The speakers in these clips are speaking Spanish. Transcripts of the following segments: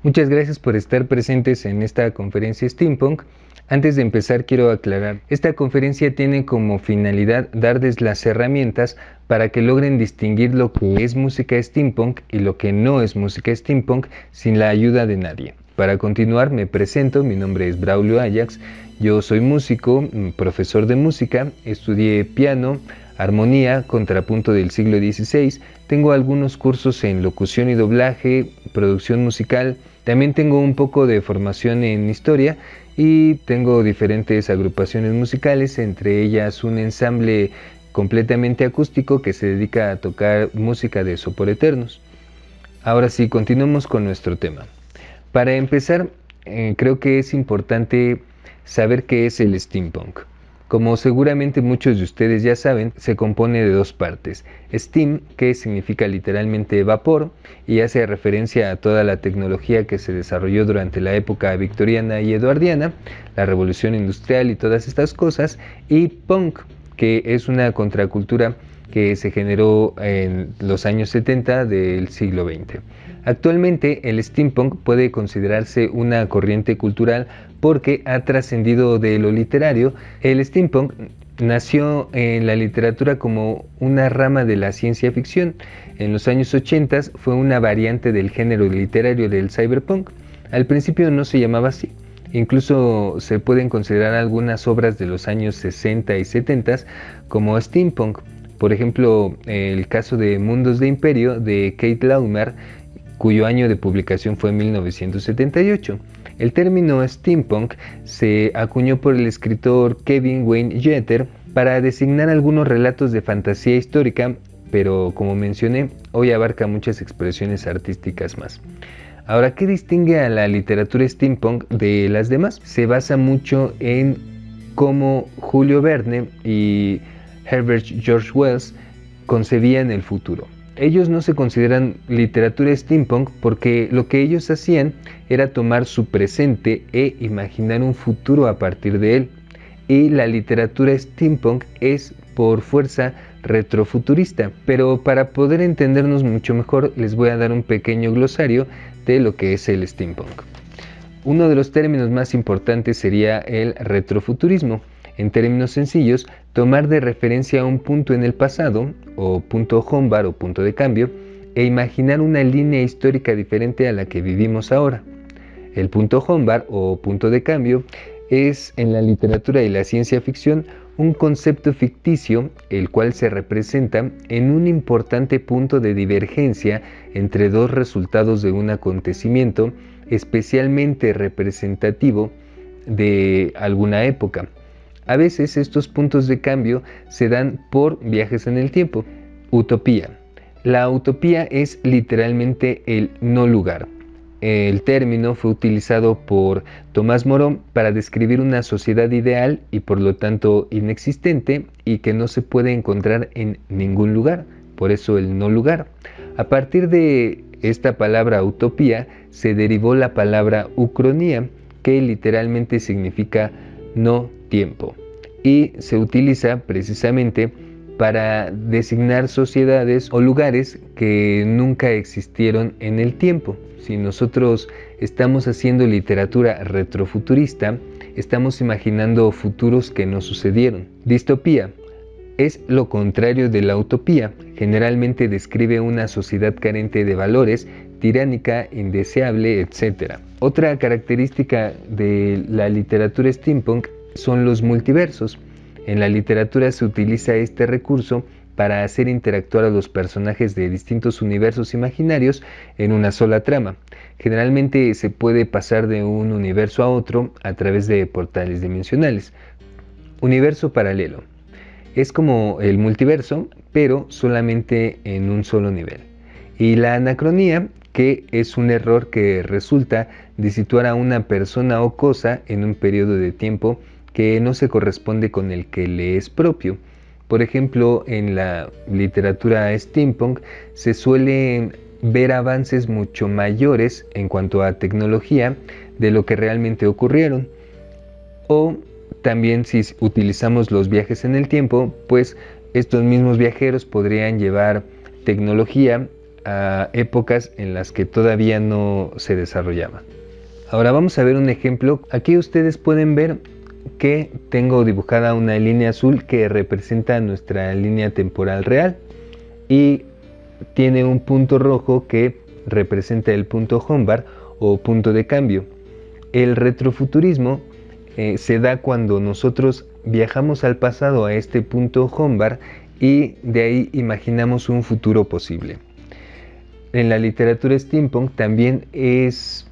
Muchas gracias por estar presentes en esta conferencia Steampunk. Antes de empezar quiero aclarar, esta conferencia tiene como finalidad darles las herramientas para que logren distinguir lo que es música steampunk y lo que no es música steampunk sin la ayuda de nadie. Para continuar me presento, mi nombre es Braulio Ajax, yo soy músico, profesor de música, estudié piano, armonía, contrapunto del siglo XVI, tengo algunos cursos en locución y doblaje, producción musical, también tengo un poco de formación en historia y tengo diferentes agrupaciones musicales, entre ellas un ensamble completamente acústico que se dedica a tocar música de Sopor Eternos. Ahora sí, continuemos con nuestro tema. Para empezar, creo que es importante saber qué es el steampunk. Como seguramente muchos de ustedes ya saben, se compone de dos partes. Steam, que significa literalmente vapor, y hace referencia a toda la tecnología que se desarrolló durante la época victoriana y eduardiana, la revolución industrial y todas estas cosas, y punk, que es una contracultura que se generó en los años 70 del siglo XX. Actualmente el steampunk puede considerarse una corriente cultural porque ha trascendido de lo literario. El steampunk nació en la literatura como una rama de la ciencia ficción. En los años 80 fue una variante del género literario del cyberpunk. Al principio no se llamaba así. Incluso se pueden considerar algunas obras de los años 60 y 70 como steampunk. Por ejemplo, el caso de Mundos de Imperio de Kate Laumer, cuyo año de publicación fue 1978. El término steampunk se acuñó por el escritor Kevin Wayne Jeter para designar algunos relatos de fantasía histórica, pero como mencioné, hoy abarca muchas expresiones artísticas más. Ahora, ¿qué distingue a la literatura steampunk de las demás? Se basa mucho en cómo Julio Verne y Herbert George Wells concebían el futuro. Ellos no se consideran literatura steampunk porque lo que ellos hacían era tomar su presente e imaginar un futuro a partir de él. Y la literatura steampunk es por fuerza retrofuturista. Pero para poder entendernos mucho mejor les voy a dar un pequeño glosario de lo que es el steampunk. Uno de los términos más importantes sería el retrofuturismo. En términos sencillos, tomar de referencia un punto en el pasado, o punto hombar o punto de cambio, e imaginar una línea histórica diferente a la que vivimos ahora. El punto hombar o punto de cambio es en la literatura y la ciencia ficción un concepto ficticio el cual se representa en un importante punto de divergencia entre dos resultados de un acontecimiento especialmente representativo de alguna época. A veces estos puntos de cambio se dan por viajes en el tiempo. Utopía. La utopía es literalmente el no lugar. El término fue utilizado por Tomás Moró para describir una sociedad ideal y por lo tanto inexistente y que no se puede encontrar en ningún lugar, por eso el no lugar. A partir de esta palabra utopía se derivó la palabra ucronía, que literalmente significa no tiempo, y se utiliza precisamente para designar sociedades o lugares que nunca existieron en el tiempo. Si nosotros estamos haciendo literatura retrofuturista, estamos imaginando futuros que no sucedieron. Distopía es lo contrario de la utopía. Generalmente describe una sociedad carente de valores, tiránica, indeseable, etc. Otra característica de la literatura steampunk son los multiversos. En la literatura se utiliza este recurso para hacer interactuar a los personajes de distintos universos imaginarios en una sola trama. Generalmente se puede pasar de un universo a otro a través de portales dimensionales. Universo paralelo. Es como el multiverso, pero solamente en un solo nivel. Y la anacronía, que es un error que resulta de situar a una persona o cosa en un periodo de tiempo que no se corresponde con el que le es propio. Por ejemplo, en la literatura steampunk se suelen ver avances mucho mayores en cuanto a tecnología de lo que realmente ocurrieron. O también si utilizamos los viajes en el tiempo, pues estos mismos viajeros podrían llevar tecnología a épocas en las que todavía no se desarrollaba. Ahora vamos a ver un ejemplo. Aquí ustedes pueden ver que tengo dibujada una línea azul que representa nuestra línea temporal real y tiene un punto rojo que representa el punto Humbert o punto de cambio. El retrofuturismo se da cuando nosotros viajamos al pasado a este punto Humbert y de ahí imaginamos un futuro posible. En la literatura steampunk también es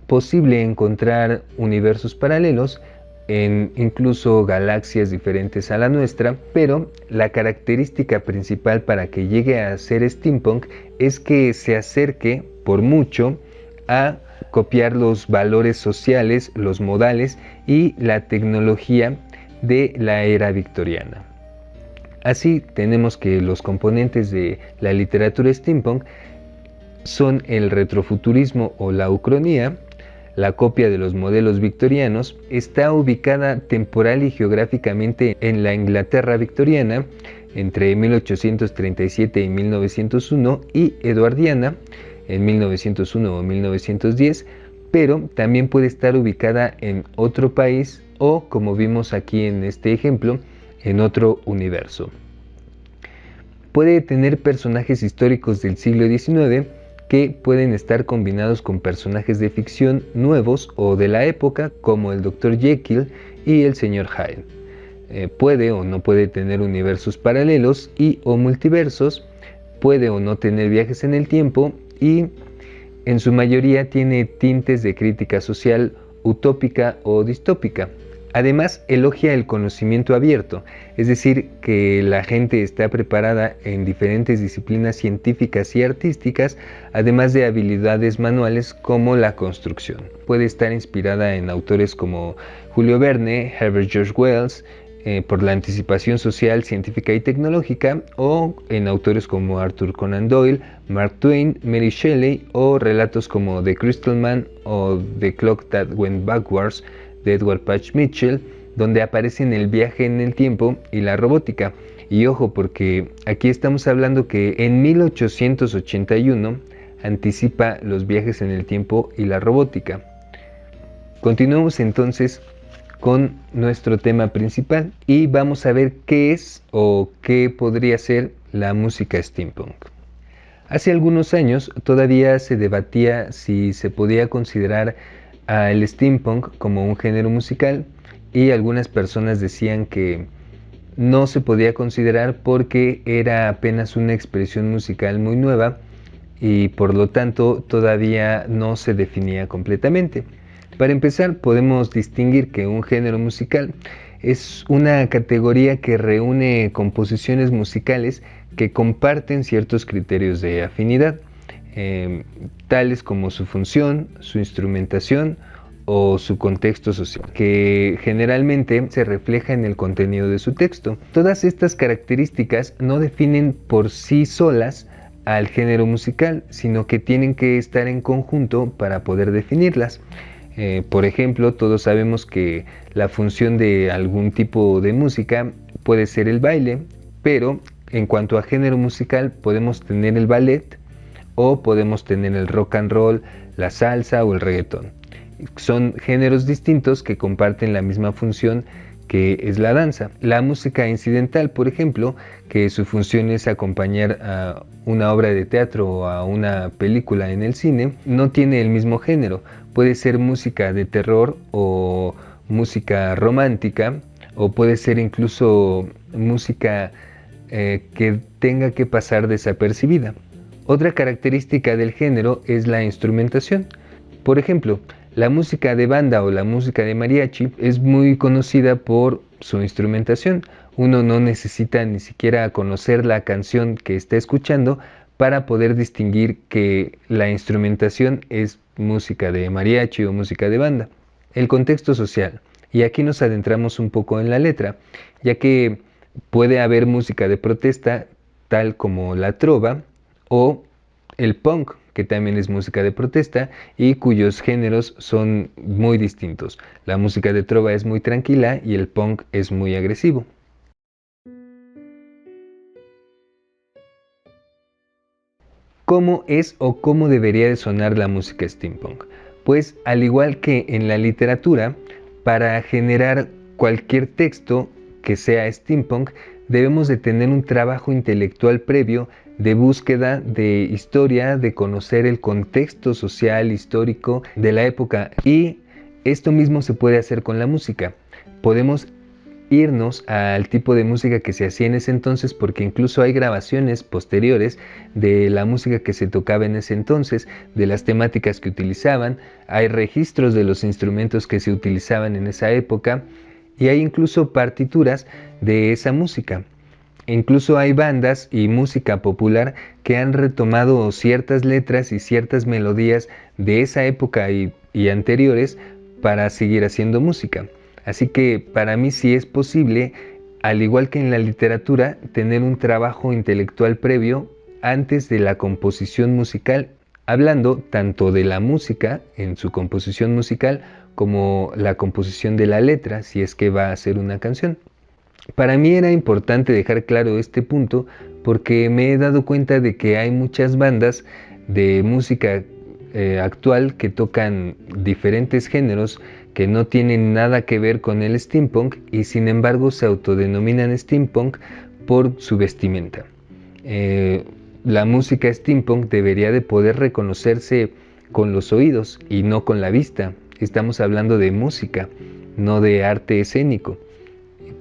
posible encontrar universos paralelos en incluso galaxias diferentes a la nuestra, pero la característica principal para que llegue a ser steampunk es que se acerque por mucho a copiar los valores sociales, los modales y la tecnología de la era victoriana. Así tenemos que los componentes de la literatura steampunk son el retrofuturismo o la ucronía, la copia de los modelos victorianos, está ubicada temporal y geográficamente en la Inglaterra victoriana entre 1837 y 1901 y eduardiana en 1901 o 1910, pero también puede estar ubicada en otro país o, como vimos aquí en este ejemplo, en otro universo. Puede tener personajes históricos del siglo XIX que pueden estar combinados con personajes de ficción nuevos o de la época, como el Dr. Jekyll y el Sr. Hyde. Puede o no puede tener universos paralelos y o multiversos, puede o no tener viajes en el tiempo y en su mayoría tiene tintes de crítica social utópica o distópica. Además, elogia el conocimiento abierto, es decir, que la gente está preparada en diferentes disciplinas científicas y artísticas, además de habilidades manuales como la construcción. Puede estar inspirada en autores como Julio Verne, Herbert George Wells, por la anticipación social, científica y tecnológica, o en autores como Arthur Conan Doyle, Mark Twain, Mary Shelley, o relatos como The Crystal Man o The Clock That Went Backwards, de Edward Patch Mitchell, donde aparecen el viaje en el tiempo y la robótica. Y ojo, porque aquí estamos hablando que en 1881 anticipa los viajes en el tiempo y la robótica. Continuamos entonces con nuestro tema principal y vamos a ver qué es o qué podría ser la música steampunk. Hace algunos años todavía se debatía si se podía considerar al steampunk como un género musical y algunas personas decían que no se podía considerar porque era apenas una expresión musical muy nueva y por lo tanto todavía no se definía completamente. Para empezar, podemos distinguir que un género musical es una categoría que reúne composiciones musicales que comparten ciertos criterios de afinidad, tales como su función, su instrumentación o su contexto social, que generalmente se refleja en el contenido de su texto. Todas estas características no definen por sí solas al género musical, sino que tienen que estar en conjunto para poder definirlas. Por ejemplo, todos sabemos que la función de algún tipo de música puede ser el baile, pero en cuanto a género musical podemos tener el ballet o podemos tener el rock and roll, la salsa o el reggaetón. Son géneros distintos que comparten la misma función que es la danza. La música incidental, por ejemplo, que su función es acompañar a una obra de teatro o a una película en el cine, no tiene el mismo género. Puede ser música de terror o música romántica, o puede ser incluso música que tenga que pasar desapercibida. Otra característica del género es la instrumentación. Por ejemplo, la música de banda o la música de mariachi es muy conocida por su instrumentación. Uno no necesita ni siquiera conocer la canción que está escuchando para poder distinguir que la instrumentación es música de mariachi o música de banda. El contexto social. Y aquí nos adentramos un poco en la letra, ya que puede haber música de protesta tal como la trova o el punk, que también es música de protesta y cuyos géneros son muy distintos. La música de trova es muy tranquila y el punk es muy agresivo. ¿Cómo es o cómo debería de sonar la música steampunk? Pues al igual que en la literatura, para generar cualquier texto que sea steampunk, debemos de tener un trabajo intelectual previo de búsqueda de historia, de conocer el contexto social, histórico de la época. Y esto mismo se puede hacer con la música. Podemos irnos al tipo de música que se hacía en ese entonces, porque incluso hay grabaciones posteriores de la música que se tocaba en ese entonces, de las temáticas que utilizaban, hay registros de los instrumentos que se utilizaban en esa época y hay incluso partituras de esa música. Incluso hay bandas y música popular que han retomado ciertas letras y ciertas melodías de esa época y anteriores para seguir haciendo música. Así que para mí sí es posible, al igual que en la literatura, tener un trabajo intelectual previo antes de la composición musical, hablando tanto de la música en su composición musical como la composición de la letra, si es que va a ser una canción. Para mí era importante dejar claro este punto porque me he dado cuenta de que hay muchas bandas de música actual que tocan diferentes géneros que no tienen nada que ver con el steampunk y sin embargo se autodenominan steampunk por su vestimenta. La música steampunk debería de poder reconocerse con los oídos y no con la vista. Estamos hablando de música, no de arte escénico.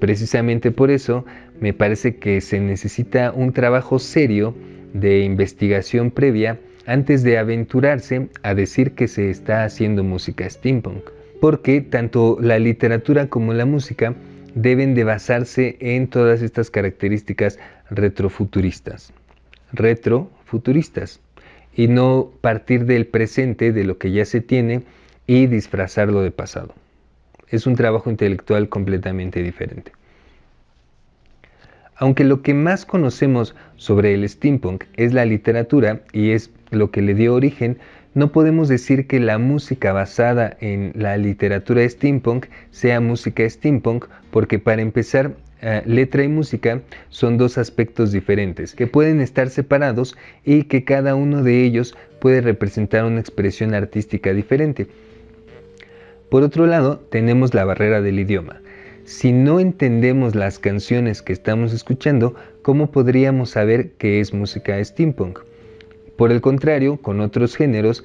Precisamente por eso me parece que se necesita un trabajo serio de investigación previa antes de aventurarse a decir que se está haciendo música steampunk, porque tanto la literatura como la música deben de basarse en todas estas características retrofuturistas, y no partir del presente, de lo que ya se tiene, y disfrazarlo de pasado. Es un trabajo intelectual completamente diferente. Aunque lo que más conocemos sobre el steampunk es la literatura y es lo que le dio origen, no podemos decir que la música basada en la literatura steampunk sea música steampunk, porque para empezar, letra y música son dos aspectos diferentes que pueden estar separados y que cada uno de ellos puede representar una expresión artística diferente. Por otro lado, tenemos la barrera del idioma. Si no entendemos las canciones que estamos escuchando, ¿cómo podríamos saber qué es música steampunk? Por el contrario, con otros géneros,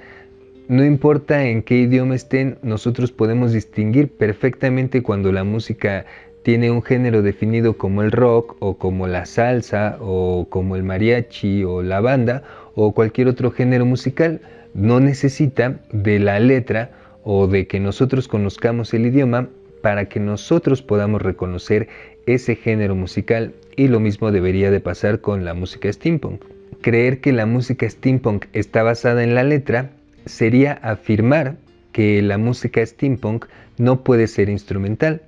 no importa en qué idioma estén, nosotros podemos distinguir perfectamente cuando la música tiene un género definido como el rock o como la salsa o como el mariachi o la banda o cualquier otro género musical. No necesita de la letra o de que nosotros conozcamos el idioma para que nosotros podamos reconocer ese género musical, y lo mismo debería de pasar con la música steampunk. Creer que la música steampunk está basada en la letra sería afirmar que la música steampunk no puede ser instrumental,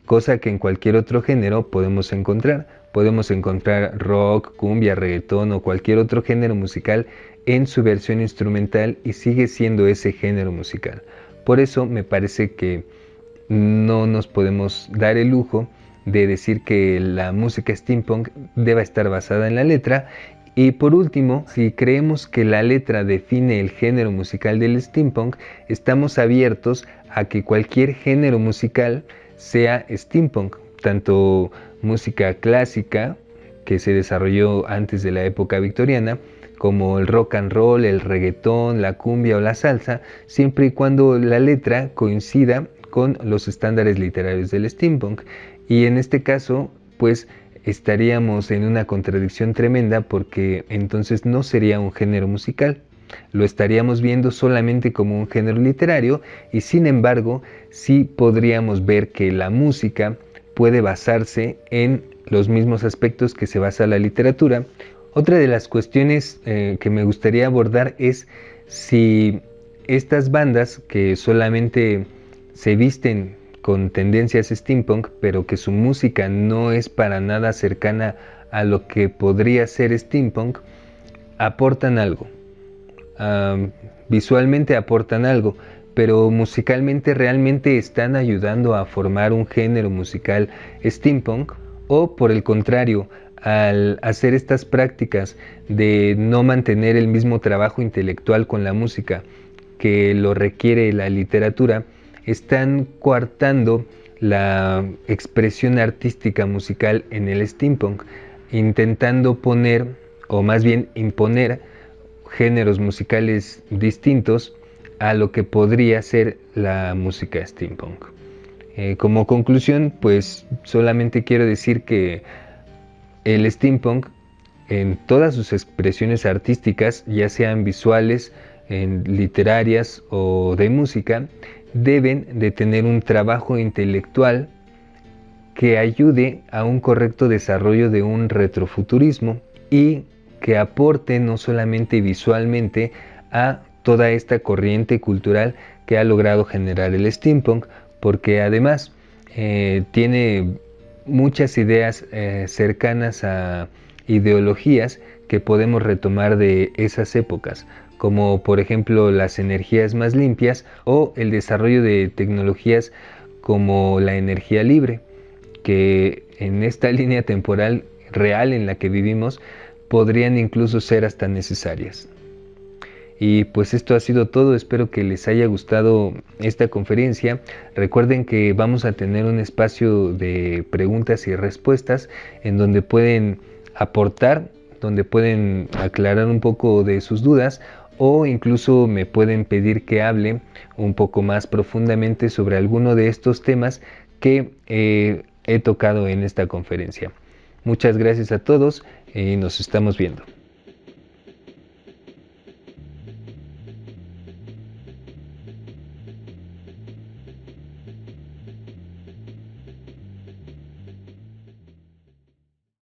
cosa que en cualquier otro género podemos encontrar. Podemos encontrar rock, cumbia, reggaetón o cualquier otro género musical en su versión instrumental y sigue siendo ese género musical. Por eso me parece que no nos podemos dar el lujo de decir que la música steampunk deba estar basada en la letra. Y por último, si creemos que la letra define el género musical del steampunk, estamos abiertos a que cualquier género musical sea steampunk, tanto música clásica que se desarrolló antes de la época victoriana, como el rock and roll, el reggaetón, la cumbia o la salsa, siempre y cuando la letra coincida con los estándares literarios del steampunk. Y en este caso, pues estaríamos en una contradicción tremenda, porque entonces no sería un género musical, lo estaríamos viendo solamente como un género literario, y sin embargo sí podríamos ver que la música puede basarse en los mismos aspectos que se basa la literatura. Otra de las cuestiones que me gustaría abordar es si estas bandas que solamente se visten con tendencias steampunk, pero que su música no es para nada cercana a lo que podría ser steampunk, aportan algo. Visualmente aportan algo, pero musicalmente realmente están ayudando a formar un género musical steampunk, o por el contrario, al hacer estas prácticas de no mantener el mismo trabajo intelectual con la música que lo requiere la literatura, están coartando la expresión artística musical en el steampunk, intentando poner, o más bien imponer, géneros musicales distintos a lo que podría ser la música steampunk. Como conclusión, pues solamente quiero decir que el steampunk, en todas sus expresiones artísticas, ya sean visuales, literarias o de música, deben de tener un trabajo intelectual que ayude a un correcto desarrollo de un retrofuturismo y que aporte no solamente visualmente a toda esta corriente cultural que ha logrado generar el steampunk, porque además tiene muchas ideas cercanas a ideologías que podemos retomar de esas épocas, como por ejemplo las energías más limpias o el desarrollo de tecnologías como la energía libre, que en esta línea temporal real en la que vivimos podrían incluso ser hasta necesarias. Y pues esto ha sido todo, espero que les haya gustado esta conferencia. Recuerden que vamos a tener un espacio de preguntas y respuestas en donde pueden aportar, donde pueden aclarar un poco de sus dudas o incluso me pueden pedir que hable un poco más profundamente sobre alguno de estos temas que he tocado en esta conferencia. Muchas gracias a todos y nos estamos viendo.